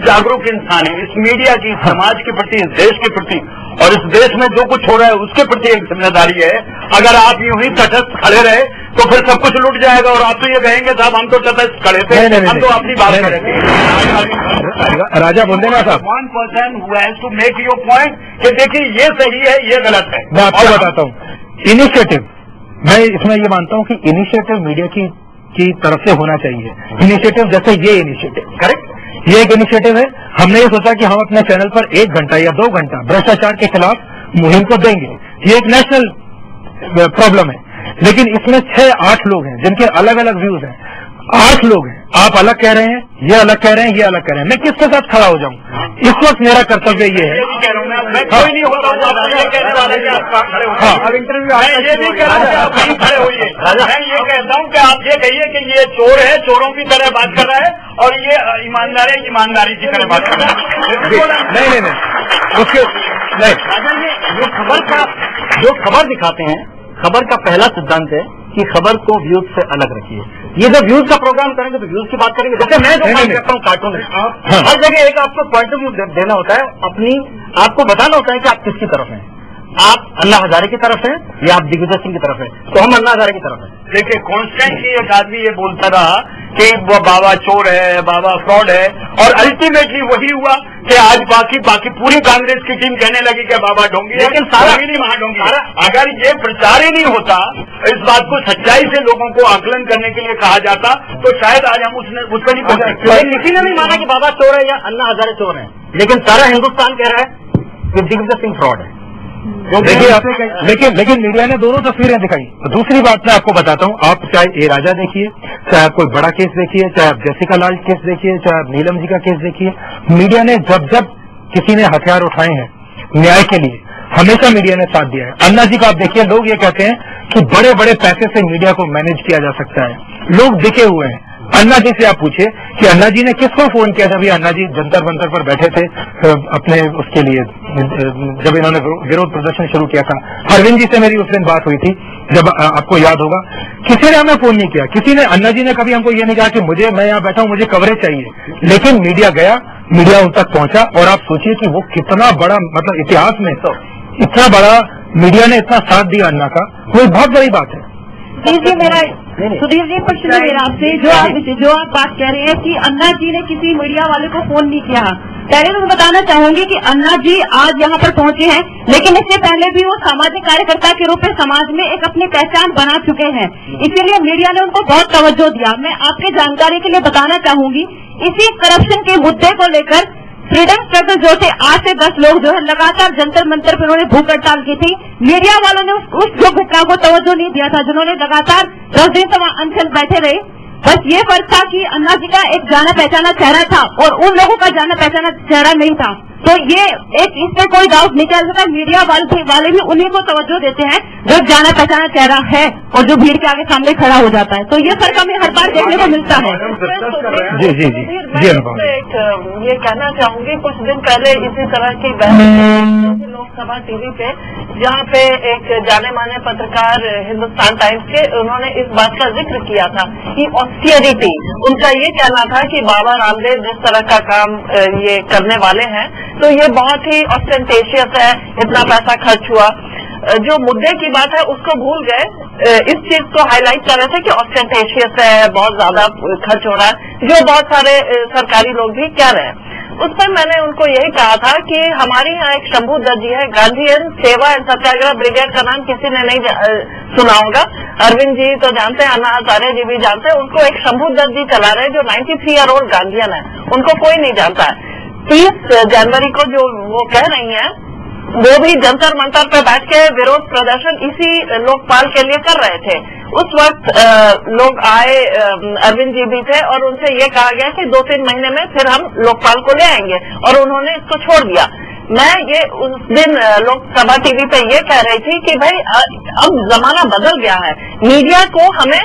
जागरूक इंसान है, इस मीडिया की, समाज के प्रति, इस देश के प्रति और इस देश में जो कुछ हो रहा है उसके प्रति एक जिम्मेदारी है। अगर आप यूं ही तटस्थ खड़े रहे तो फिर सब कुछ लुट जाएगा और आप तो ये कहेंगे साहब हम तो तटस्थ खड़े थे, हम तो अपनी बात करेंगे। राजा बुंदेला साहब, 1% who has to make your point कि देखिए ये सही है, ये गलत है। मैं आपको बताता हूँ, इनिशिएटिव, मैं इसमें ये मानता हूँ कि इनिशिएटिव मीडिया की तरफ से होना चाहिए। इनिशिएटिव जैसे ये इनिशिएटिव, करेक्ट, ये एक इनिशिएटिव है। हमने ये सोचा कि हम अपने चैनल पर 1 घंटा या 2 घंटा भ्रष्टाचार के खिलाफ मुहिम को देंगे। ये एक नेशनल प्रॉब्लम है, लेकिन इसमें 6-8 लोग हैं जिनके अलग अलग व्यूज हैं। 8 लोग हैं, आप अलग कह रहे हैं, ये अलग कह रहे हैं, ये अलग कह रहे हैं, मैं किसके साथ खड़ा हो जाऊं? इस वक्त मेरा कर्तव्य ये है। कोई नहीं होता, अब इंटरव्यू ये भी कह रहा है, आप खड़े होइए। मैं ये कहता हूँ कि आप ये कहिए कि ये चोर है, चोरों की तरह बात कर रहा है, और ये ईमानदार है, ईमानदारी की तरह बात कर रहा है। नहीं, उसके नहीं, जो खबर दिखाते हैं, खबर का पहला सिद्धांत है कि खबर को व्यूज से अलग रखिए। ये जब व्यूज का प्रोग्राम करेंगे तो व्यूज की बात करेंगे। जैसे मैं जो काम करता हूँ कार्टून में, हर जगह एक आपको पॉइंट ऑफ व्यू देना होता है, आपको बताना होता है कि आप किसकी तरफ हैं। आप अन्ना हजारे की तरफ हैं या आप दिग्विजय सिंह की तरफ हैं? तो हम अन्ना हजारे की तरफ हैं। देखिए, कॉन्स्टेंटली एक आदमी ये बोलता रहा कि वो बाबा चोर है, बाबा फ्रॉड है, और अल्टीमेटली वही हुआ कि आज बाकी पूरी कांग्रेस की टीम कहने लगी कि बाबा ढोंगी है, लेकिन सारा ही नहीं महाढोंगी। अगर ये प्रचार ही नहीं होता, इस बात को सच्चाई से लोगों को आकलन करने के लिए कहा जाता, तो शायद आज हम उस पर नहीं पहुंचे। किसी ने नहीं माना कि बाबा चोर है या अन्ना हजारे चोर है, लेकिन सारा हिंदुस्तान कह रहा है कि दिग्विजय सिंह फ्रॉड है। देखिए, लेकिन मीडिया ने दोनों तस्वीरें दिखाई। तो दूसरी बात मैं आपको बताता हूँ, आप चाहे ए राजा देखिए, चाहे आप कोई बड़ा केस देखिए, चाहे आप जेसिका लाल केस देखिए, चाहे आप नीलम जी का केस देखिए, मीडिया ने जब किसी ने हथियार उठाए हैं न्याय के लिए, हमेशा मीडिया ने साथ दिया है। अन्ना जी का आप देखिए, लोग ये कहते हैं कि बड़े बड़े पैसे से मीडिया को मैनेज किया जा सकता है, लोग दिखे हुए हैं। अन्ना जी से आप पूछिए कि अन्ना जी ने किसको फोन किया जब ये अन्ना जी जंतर मंतर पर बैठे थे अपने उसके लिए, जब इन्होंने विरोध प्रदर्शन शुरू किया था। अरविंद जी से मेरी उस दिन बात हुई थी, जब आपको याद होगा, किसी ने हमें फोन नहीं किया, किसी ने, अन्ना जी ने कभी हमको ये नहीं कहा कि मैं यहाँ बैठा हूँ, मुझे कवरेज चाहिए, लेकिन मीडिया गया, मीडिया उन तक पहुंचा। और आप सोचिए कि वो कितना बड़ा, मतलब इतिहास में तो इतना बड़ा मीडिया ने इतना साथ दिया अन्ना का, वो एक बहुत बड़ी बात है। मेरा सुधीर जी प्रश्न है मेरा आपसे, जो आप बात कह रहे हैं कि अन्ना जी ने किसी मीडिया वाले को फोन नहीं किया। पहले तो मैं बताना चाहूंगी कि अन्ना जी आज यहाँ पर पहुंचे हैं, लेकिन इससे पहले भी वो सामाजिक कार्यकर्ता के रूप में समाज में एक अपनी पहचान बना चुके हैं, इसीलिए मीडिया ने उनको बहुत तवज्जो दिया। मैं आपके जानकारी के लिए बताना चाहूंगी, इसी करप्शन के मुद्दे को लेकर फ्रीडम स्ट्रगल जो थे 8 से 10 लोग जो है लगातार जंतर मंतर पर उन्होंने भूख हड़ताल की थी। मीडिया वालों ने उस जो घटना को तवज्जो नहीं दिया था, जिन्होंने लगातार 10 दिन तक अनशन बैठे रहे। बस ये फर्क था कि अन्ना जी का एक जाना पहचाना चेहरा था और उन लोगों का जाना पहचाना चेहरा नहीं था। तो ये एक, इस पे कोई डाउट नहीं चल सकता, मीडिया वाले भी उन्हीं को तवज्जो देते हैं जो जाना पहचाना चेहरा है और जो भीड़ के आगे सामने खड़ा हो जाता है। तो ये फर्क हमें हर बार देखने को मिलता है। जी जी जी जी, ये कहना चाहूंगी, कुछ दिन पहले इसी तरह की बहस लोकसभा टीवी पे, जहाँ पे एक जाने माने पत्रकार हिंदुस्तान टाइम्स के, उन्होंने इस बात का जिक्र किया था कि ऑस्टियरिटी, उनका ये कहना था कि बाबा रामदेव जिस तरह का काम ये करने वाले हैं, तो ये बहुत ही ऑस्टेंटेशियस है, इतना पैसा खर्च हुआ। जो मुद्दे की बात है उसको भूल गए, इस चीज को हाईलाइट कर रहे थे कि ऑस्टेंटेशियस है, बहुत ज्यादा खर्च हो रहा है, जो बहुत सारे सरकारी लोग भी कह रहे हैं। उस पर मैंने उनको यही कहा था कि हमारे यहाँ एक शंभू दत्त जी है, गांधीयन सेवा एंड सत्याग्रह ब्रिगेड का नाम किसी ने नहीं सुना होगा, अरविंद जी तो जानते हैं, अन्ना हजारे जी भी जानते हैं। उनको एक शंभू दत्त जी चला रहे जो 93 ईयर ओल्ड गांधीयन है, उनको कोई नहीं जानता है। 30 जनवरी को जो वो कह रही हैं, वो भी जंतर मंतर पे बैठ के विरोध प्रदर्शन इसी लोकपाल के लिए कर रहे थे। उस वक्त लोग आए, अरविंद जी भी थे, और उनसे ये कहा गया कि 2-3 महीने में फिर हम लोकपाल को ले आएंगे, और उन्होंने इसको छोड़ दिया। मैं ये उस दिन लोकसभा टीवी पे ये कह रही थी कि भाई अब जमाना बदल गया है, मीडिया को हमें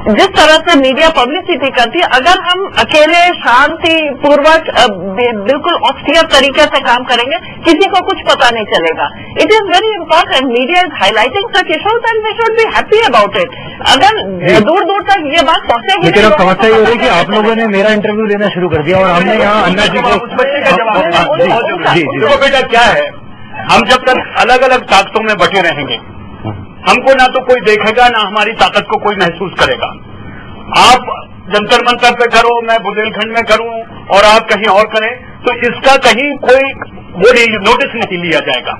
जिस तरह से मीडिया पब्लिसिटी करती है, अगर हम अकेले शांतिपूर्वक बिल्कुल ऑस्टियर तरीके से काम करेंगे, किसी को कुछ पता नहीं चलेगा। It is very important, media is highlighting such issues and we should be happy about it. अगर दूर दूर तक ये बात पहुंचेगी, लेकिन अब समस्या ये हो रही है कि आप लोगों ने मेरा इंटरव्यू लेना शुरू कर दिया और हमने यहाँ अन्ना जी को उस बच्चे का जवाब देखो बेटा क्या है, हम जब तक अलग अलग ताकतों में बटे रहेंगे, हमको ना तो कोई देखेगा ना हमारी ताकत को कोई महसूस करेगा। आप जंतर मंतर पे करो, मैं बुंदेलखंड में करूं और आप कहीं और करें, तो इसका कहीं कोई वो नोटिस नहीं लिया जाएगा।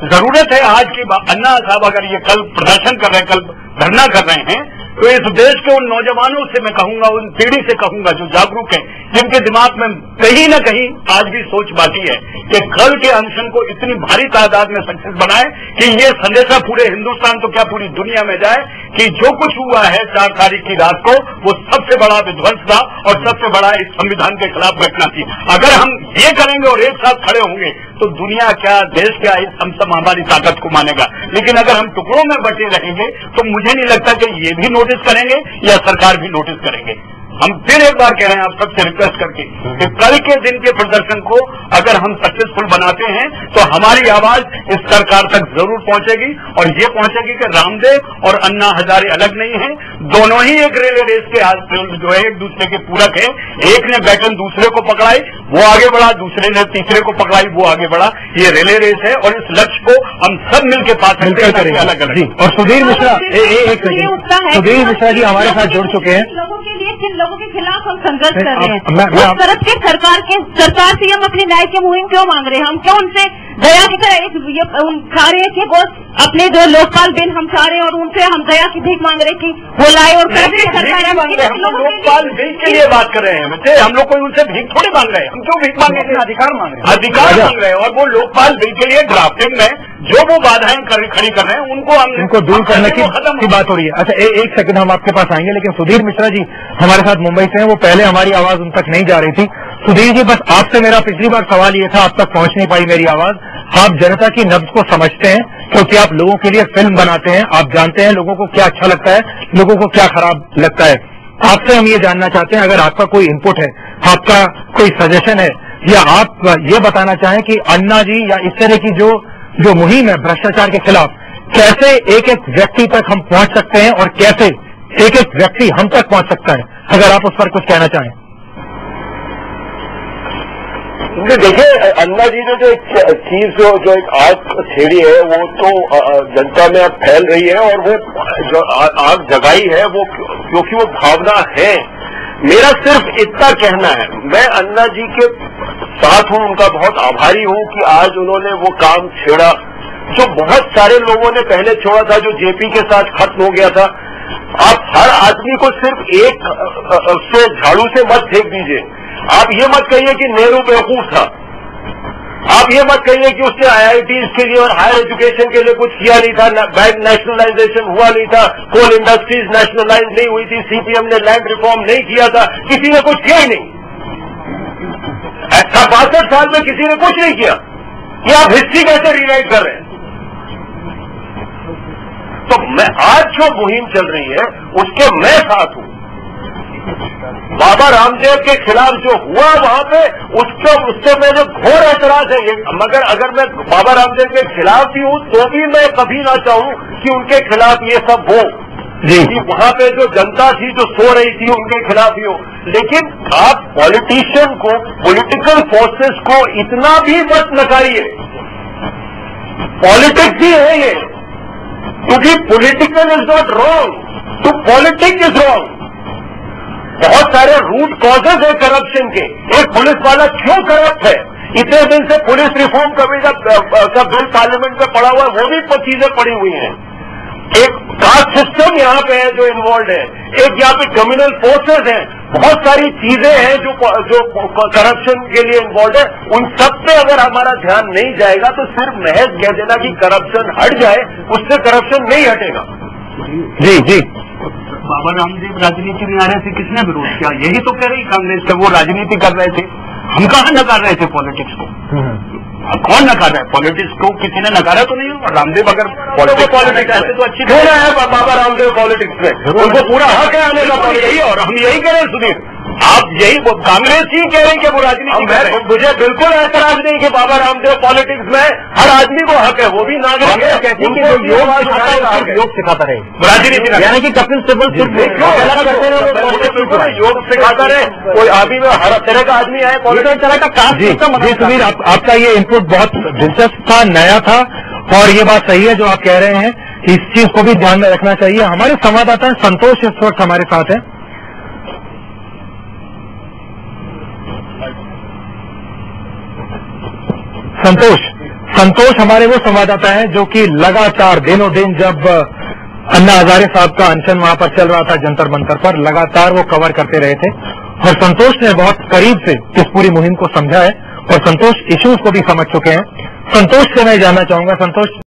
जरूरत है आज की अन्ना साहब अगर ये कल प्रदर्शन कर रहे हैं, कल धरना कर रहे हैं, तो इस देश के उन नौजवानों से मैं कहूंगा, उन पीढ़ी से कहूंगा जो जागरूक हैं, जिनके दिमाग में कहीं न कहीं आज भी सोच बाकी है कि कल के अनशन को इतनी भारी तादाद में सक्सेस बनाए कि ये संदेशा पूरे हिंदुस्तान तो क्या पूरी दुनिया में जाए कि जो कुछ हुआ है 4 तारीख की रात को वो सबसे बड़ा विध्वंस था और सबसे बड़ा इस संविधान के खिलाफ घटना थी। अगर हम ये करेंगे और एक साथ खड़े होंगे तो दुनिया क्या, देश क्या, हम सब हमारी ताकत को मानेगा। लेकिन अगर हम टुकड़ों में बटे रहेंगे तो मुझे नहीं लगता कि ये भी नोटिस करेंगे या सरकार भी नोटिस करेंगे। हम फिर एक बार कह रहे हैं आप सबसे रिक्वेस्ट करके कि कल के दिन के प्रदर्शन को अगर हम सक्सेसफुल बनाते हैं तो हमारी आवाज इस सरकार तक जरूर पहुंचेगी और ये पहुंचेगी कि रामदेव और अन्ना हजारे अलग नहीं हैं, दोनों ही एक रिले रेस के जो है एक दूसरे के पूरक हैं। एक ने बैटन दूसरे को पकड़ाई, वो आगे बढ़ा, दूसरे ने तीसरे को पकड़ाई, वो आगे बढ़ा। ये रिले रेस है और इस लक्ष्य को हम सब मिलकर पा सकते हैं अलग अलग। और सुधीर मिश्रा सुधीर मिश्रा जी हमारे साथ जुड़ चुके हैं। जिन लोगों के खिलाफ हम संघर्ष कर रहे हैं, उस तरफ के सरकार से हम अपनी न्याय की मुहिम क्यों मांग रहे हैं? हम क्यों उनसे दया की तरह खा रहे हैं कि वो अपने जो लोकपाल बिल हम चाह रहे हैं और उनसे हम दया की भीख मांग रहे हैं कि वो लाए और लोकपाल बिल के लिए बात कर रहे हैं। हम लोग कोई उनसे भीख थोड़ी मांग रहे हैं, हम क्यों भीख मांग रहे हैं? अधिकार मांग रहे हैं, अधिकार मांग रहे हैं। और वो लोकपाल बिल के लिए ड्राफ्टिंग में जो वो बाधाएं खड़ी कर रहे हैं उनको दूर करने की बात हो रही है। अच्छा एक सेकंड हम आपके पास आएंगे, लेकिन सुधीर मिश्रा जी हमारे साथ मुंबई से हैं, वो पहले हमारी आवाज उन तक नहीं जा रही थी। सुधीर जी बस आपसे मेरा पिछली बार सवाल ये था, आप तक पहुंच नहीं पाई मेरी आवाज। आप जनता की नब्ज को समझते हैं क्योंकि आप लोगों के लिए फिल्म बनाते हैं, आप जानते हैं लोगों को क्या अच्छा लगता है, लोगों को क्या खराब लगता है। आपसे हम ये जानना चाहते हैं, अगर आपका कोई इनपुट है, आपका कोई सजेशन है, या आप ये बताना चाहें कि अन्ना जी या इस तरह की जो मुहिम है भ्रष्टाचार के खिलाफ, कैसे एक एक व्यक्ति तक हम पहुंच सकते हैं और कैसे एक एक व्यक्ति हम तक पहुंच सकता है, अगर आप उस पर कुछ कहना चाहें। देखिए, अन्ना जी ने जो एक चीज जो एक आग छेड़ी है वो तो जनता में अब फैल रही है और वो जो आग जगाई है वो क्योंकि वो भावना है। मेरा सिर्फ इतना कहना है, मैं अन्ना जी के साथ हूं, उनका बहुत आभारी हूं कि आज उन्होंने वो काम छेड़ा जो बहुत सारे लोगों ने पहले छोड़ा था, जो जेपी के साथ खत्म हो गया था। आप हर आदमी को सिर्फ एक से झाड़ू से मत फेंक दीजिए। आप ये मत कहिए कि नेहरू बेवकूफ था, आप ये मत कहिए कि उसने IITs के लिए और हायर एजुकेशन के लिए कुछ किया नहीं था, बैंक नेशनलाइजेशन हुआ नहीं था, कोल इंडस्ट्रीज नेशनलाइज नहीं हुई थी, CPM ने लैंड रिफॉर्म नहीं किया था, किसी ने कुछ किया ही नहीं। 62 साल में किसी ने कुछ नहीं किया। ये आप हिस्ट्री कैसे रिराइट कर रहे हैं? तो मैं आज जो मुहिम चल रही है उसके मैं साथ हूं। बाबा रामदेव के खिलाफ जो हुआ वहां पे उससे मेरे घोर ऐतराज है। मगर अगर मैं बाबा रामदेव के खिलाफ भी हूं तो भी मैं कभी ना चाहूं कि उनके खिलाफ ये सब हो, कि वहां पे जो जनता थी जो सो रही थी उनके खिलाफ ही हो। लेकिन आप पॉलिटिशियन को, पॉलिटिकल फोर्सेस को इतना भी मत नकारिए। पॉलिटिक्स ही है ये, क्योंकि political is not wrong, to politics is wrong. बहुत सारे रूट कॉजेज है करप्शन के। एक पुलिस वाला क्यों करप्ट है? इतने दिन से पुलिस रिफॉर्म कमीशन का बिल पार्लियामेंट में पड़ा हुआ है, वो भी चीजें पड़ी हुई हैं। एक कास्ट सिस्टम यहाँ पे है जो इन्वॉल्व है, एक यहाँ पे कम्युनल फोर्सेज हैं, बहुत सारी चीजें हैं जो करप्शन के लिए इन्वॉल्व है। उन सब पे अगर हमारा ध्यान नहीं जाएगा तो सिर्फ महज कह देना कि करप्शन हट जाए, उससे करप्शन नहीं हटेगा। जी जी, बाबा रामदेव राजनीति में आ रहे थे, किसने विरोध किया? यही तो कह रही कांग्रेस का, वो राजनीति कर रहे थे। हम कहाँ नकार रहे थे पॉलिटिक्स को? कौन नकार रहा है पॉलिटिक्स को? किसी ने नकारा तो नहीं हो। रामदेव अगर पॉलिटिक्स ऐसे तो अच्छी क्यों है बाबा रामदेव पॉलिटिक्स में? उनको पूरा हक है आने का। यही और हम यही कह रहे हैं सुधीर, आप यही कांग्रेस ही कह रहे हैं कि वो राजनीति। मुझे बिल्कुल ऐतराज नहीं कि बाबा रामदेव पॉलिटिक्स में हर आदमी को हक है, वो भी नागरिक है। कहते हैं कि जो योग सिखाता रहे राजनीति, यानी कि कपिल सिब्बल योग सिखाता रहे। कोई आदमी में हर तरह का आदमी है, पॉलिटिक्स तरह का कास्ट सिस्टम। जी सुधीर, आपका ये इनपुट बहुत दिलचस्प था, नया था, और ये बात सही है जो आप कह रहे हैं कि इस चीज को भी ध्यान में रखना चाहिए। हमारे संवाददाता संतोष इस वक्त हमारे साथ है। संतोष हमारे वो संवाददाता हैं जो कि लगातार दिनों दिन, जब अन्ना हजारे साहब का अनशन वहां पर चल रहा था जंतर मंतर पर, लगातार वो कवर करते रहे थे, और संतोष ने बहुत करीब से इस पूरी मुहिम को समझा है, और संतोष इश्यूज को भी समझ चुके हैं। संतोष से मैं जानना चाहूंगा, संतोष